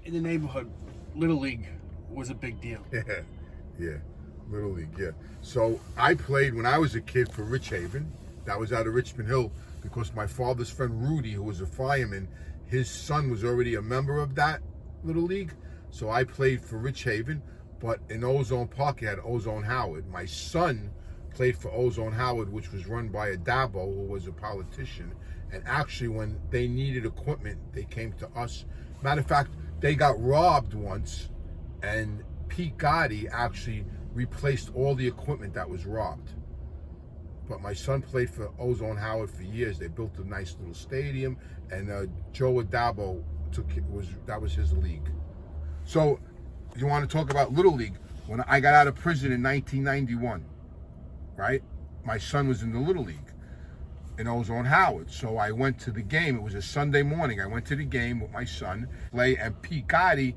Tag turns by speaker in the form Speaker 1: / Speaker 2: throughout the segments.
Speaker 1: in the neighborhood, Little League was a big deal.
Speaker 2: Yeah, Little League, yeah. So I played when I was a kid for Rich Haven. That was out of Richmond Hill because my father's friend Rudy, who was a fireman, his son was already a member of that Little League. So I played for Rich Haven, but in Ozone Park, you had Ozone Howard. My son played for Ozone Howard, which was run by a Dapper, who was a politician. And actually, when they needed equipment, they came to us. Matter of fact, they got robbed once, and Pete Gotti actually replaced all the equipment that was robbed. But my son played for Ozone Howard for years. They built a nice little stadium, and Joe Adabo that was his league. So, you want to talk about Little League? When I got out of prison in 1991, right? My son was in the Little League in Ozone Howard. So I went to the game. It was a Sunday morning. I went to the game with my son, and Pete Gotti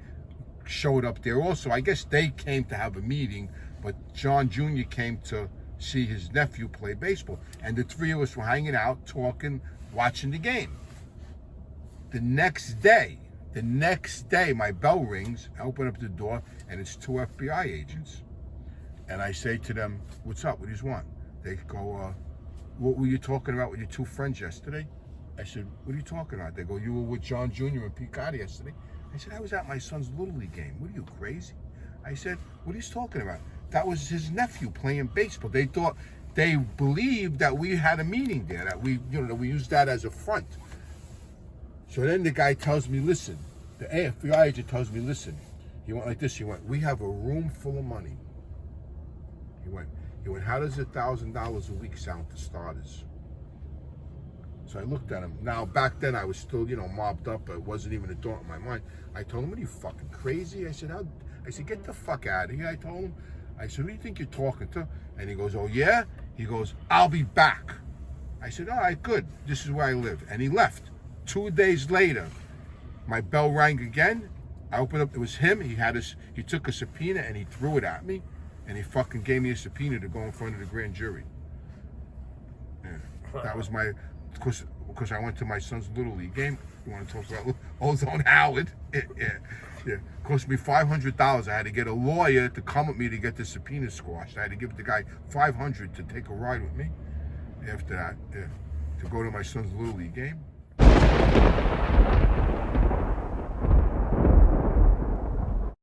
Speaker 2: showed up there also. I guess they came to have a meeting, but John Jr. came to see his nephew play baseball. And the three of us were hanging out, talking, watching the game. The next day, my bell rings. I open up the door, and it's two FBI agents. And I say to them, "What's up? What do you want?" They go, "What were you talking about with your two friends yesterday?" I said, "What are you talking about?" They go, "You were with John Jr. and Pete Gotti yesterday." I said, "I was at my son's Little League game. What are you, crazy?" I said, "What are you talking about?" That was his nephew playing baseball. They believed that we had a meeting there, that we used that as a front. So then the guy tells me, listen, the FBI agent tells me, listen, he went like this, he went, "We have a room full of money." He went, "How does $1,000 a week sound to starters?" So I looked at him. Now, back then, I was still, mobbed up. It wasn't even a thought in my mind. I told him, "What are you, fucking crazy?" I said, "Get the fuck out of here." I told him. I said, "Who do you think you're talking to?" And he goes, "Oh, yeah?" He goes, "I'll be back." I said, "All right, good. This is where I live." And he left. 2 days later, my bell rang again. I opened up. It was him. He took a subpoena and he threw it at me. And he fucking gave me a subpoena to go in front of the grand jury. Yeah. That was because I went to my son's Little League game. You want to talk about Ozone Howard? Yeah. Cost me $500. I had to get a lawyer to come with me to get the subpoena squashed. I had to give the guy $500 to take a ride with me. After that, to go to my son's Little League game.